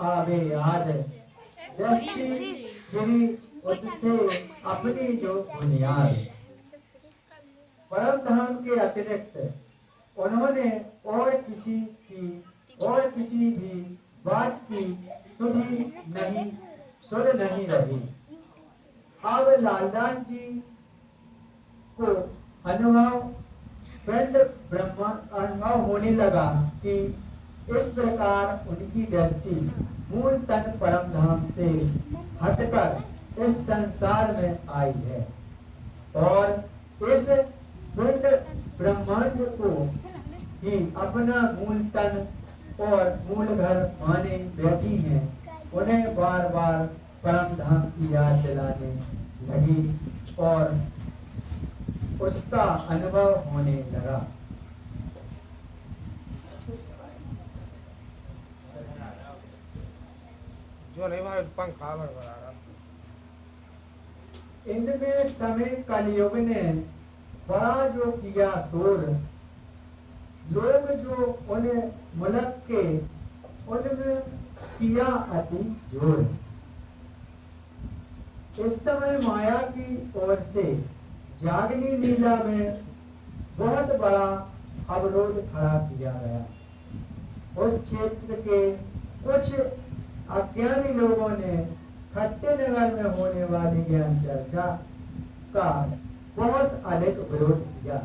आवे याद, दृष्टि फिरी उठते अपनी जो बुनियाद। परम धाम के अतिरिक्त उन्होंने और किसी भी बात की सुध नहीं रही। अब लालदास जी को अनुभव पिंड ब्रह्म अनुभव होने लगा कि इस प्रकार उनकी दृष्टि मूल तन परम धाम से हटकर इस संसार में आई है और इस पिंड ब्रह्मांड को ही अपना मूल तन और मूल घर माने बैठी हैं। उन्हें बार बार परम धाम की याद दिलाने लगी और उसका अनुभव होने लगा। जो नहीं मारे पंखा बड़ा रहा। इनमें समय कलयुग ने बड़ा जो किया शोर, लोग जो उन्हें मुलक के उनमें किया अति जोर। इस समय माया की ओर से जागनी लीला में बहुत बड़ा अवरोध खड़ा किया गया। उस क्षेत्र के कुछ अज्ञानी लोगों ने खट्टे नगर में होने वाली ज्ञान चर्चा का बहुत अधिक विरोध किया।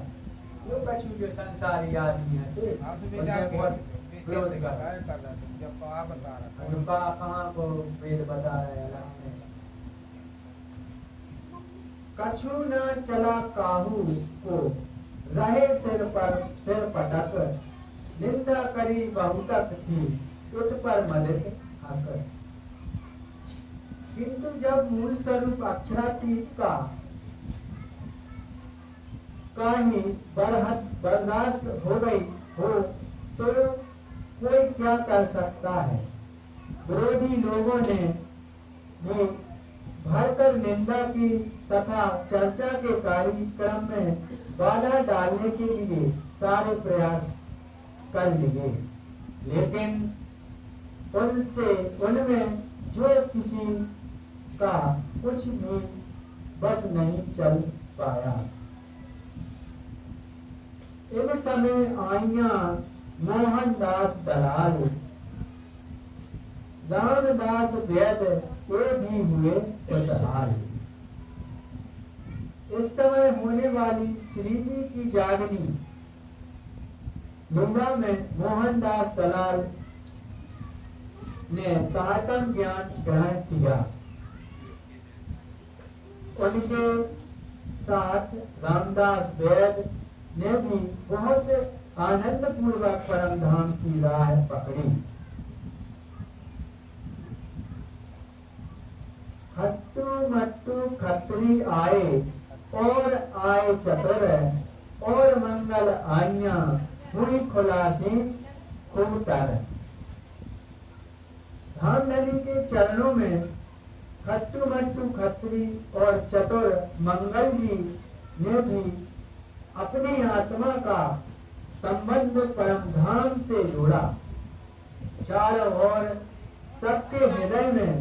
वो कछु जो संसारी आदमी थे उन्हें बहुत विरोध कर उनका कहाँ को वेद बता रहे अलग से। कछु न चला काहू को रहे सिर पटक, निंदा करी बहुतक थी उठ पर मलिक आकर। किंतु जब मूल स्वरूप अक्षरातीत का ही बर्दाश्त हो गई हो तो कोई क्या कर सकता है। विरोधी लोगों ने भी भरकर निंदा की तथा चर्चा के कार्यक्रम में बाधा डालने के लिए सारे प्रयास कर लिए, लेकिन उनमें जो किसी का कुछ भी बस नहीं चल पाया। इन समय आइया मोहनदास दलाल, रामदास वैद ये भी हुए खुशहाल। इस समय होने वाली श्री जी की जागनी लीला में मोहनदास दलाल ने तारतम ज्ञान ग्रहण किया। उनके साथ रामदास वैद ने भी बहुत आनंद पूर्वक परम धाम की राह पकड़ी। खट्टू मट्टू खत्री आए और आए चतुर, और मंगल आइया हुई खुलासी खूब तर। धामधनी के चरणों में खट्टू मट्टू खत्री और चतुर मंगल जी ने भी अपनी आत्मा का संबंध परम धाम से जोड़ा। चारों ओर सबके हृदय में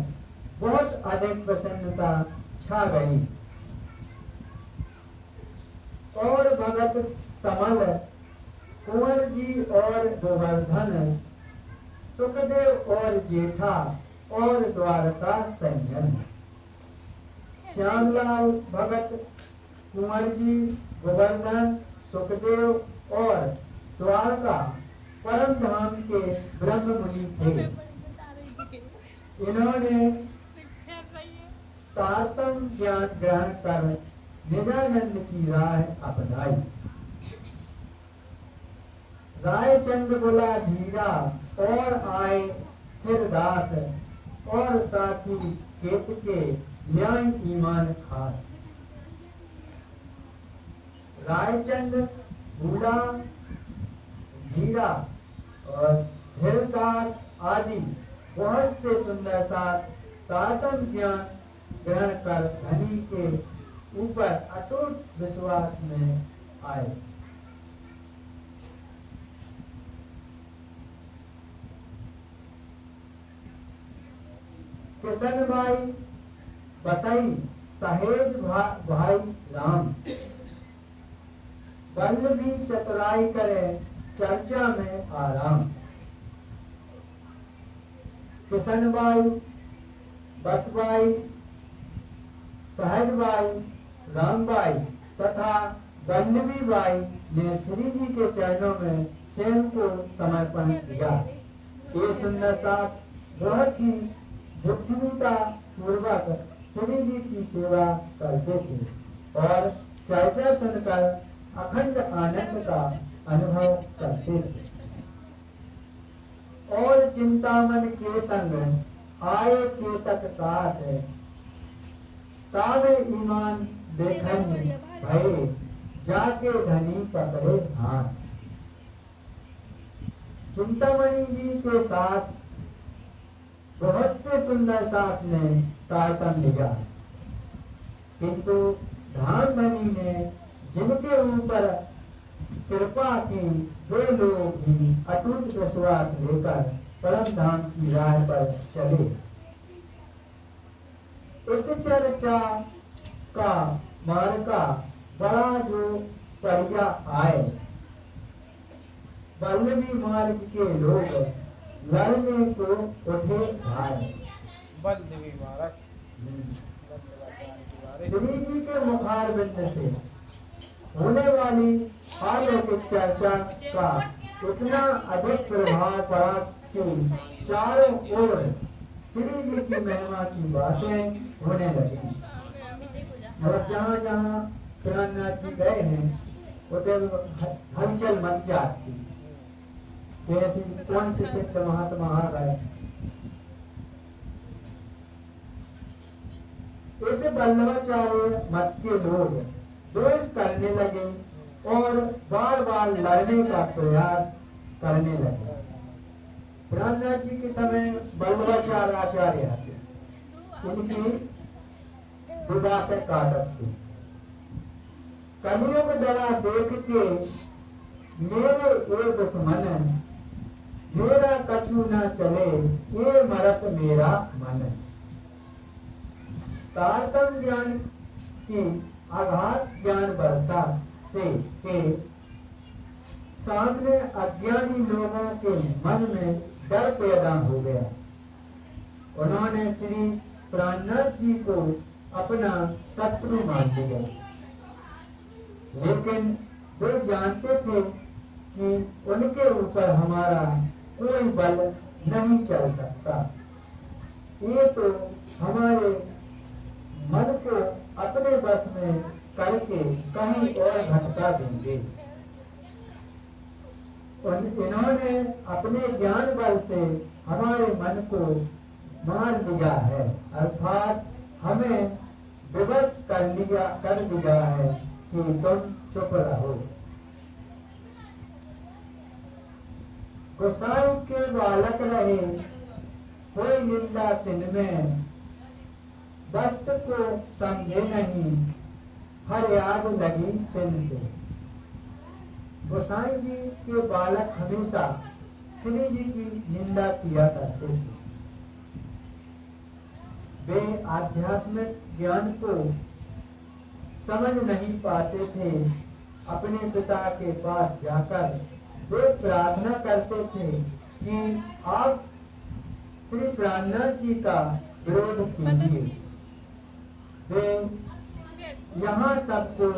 बहुत अधिक प्रसन्नता छा गई और भगत समल, कुंवर जी और गोवर्धन, सुखदेव और जेठा और द्वारका संजन, श्यामलाल भगत, कुंवर जी, गोवर्धन, सुखदेव और द्वारका परम धाम के ब्रह्म मुनि थे। इन्होंने तारतम ज्ञान ग्रहण कर निजानंद की राह अपनाई। रायचंद बोला धीरा और आए फिर दास, और साथी खेत के न्याय ईमान खास। रायचंद बूढ़ा धीरा और धीरदास आदि बहुत से सुंदर साथ तारतम ज्ञान ग्रहण कर धनी के ऊपर अटूट विश्वास में आए। किशनबाई बसई सहेज भाई राम, वल्लभी चतुराई करे चर्चा में आराम। किशनबाई बसबाई सहजबाई रामबाई तथा वल्लभी बाई ने श्री जी के चरणों में स्वयं को समर्पण किया। ये सुंदर साथ बहुत ही बुद्धिमता पूर्वक श्री जी की सेवा करते थे और चर्चा सुनकर अखंड आनंद का अनुभव करते थे। और चिंतामन के संग आए केतक साथ, तावे ईमान देखन भये जाके धनी पकड़े हाथ। चिंतामणि जी के साथ बहुत से सुंदर साथ ने तारतम लिया, किंतु धाम धनी ने जिनके ऊपर कृपा की वे लोग भी अटूट विश्वास लेकर परम धाम की राह पर चले। एक चर्चा का मार्का बड़ा जो परिया आए, वल्लभी मार्ग के लोग लड़ने को उठे आए। वल्लभी मार्ग श्री जी के मुखारबिंद से होने वाली अलौकिक चर्चा का इतना अधिक प्रभाव पड़ा कि चारों ओर श्री जी की महिमा की बातें होने लगी। और जहाँ जहाँ प्राणनाथ जी गए हैं उधर हलचल मच जाती, जैसे कौन से सिद्ध महात्मा आ गए। ऐसे वल्लभाचार्य मत के लोग द्वेष करने लगे और बार बार लड़ने का प्रयास करने लगे। प्राणनाथ जी के समय वल्लभाचार्य आचार्य थे, उनकी दुबाते काटक थी। कलियुग डरा देख के मेरे ये दुश्मन, मेरा कछु न चले ये मरत मेरा मन। तारतम ज्ञान की आघात ज्ञान वर्षा से के सामने अज्ञानी लोगों के मन में डर पैदा हो गया। उन्होंने श्री प्राणनाथ जी को अपना शत्रु मान लिया, लेकिन वे जानते थे कि उनके ऊपर हमारा कोई बल नहीं चल सकता। ये तो हमारे मन को अपने बस में करके कहीं और भटका देंगे। इन्होंने अपने ज्ञान बल से हमारे मन को मार लिया है, अर्थात हमें विवश कर दिया है कि तुम चुप रहो। गोसाई के बालक रहे कोई निंदा तिनमें, वस्तु को समझे नहीं फरियाद लगी तिन से। गोसाई जी के बालक हमेशा श्री जी की निंदा किया करते थे। वे आध्यात्मिक ज्ञान को समझ नहीं पाते थे। अपने पिता के पास जाकर वे प्रार्थना करते थे कि आप श्री प्राणनाथ जी का विरोध कीजिए। वे यहाँ सबको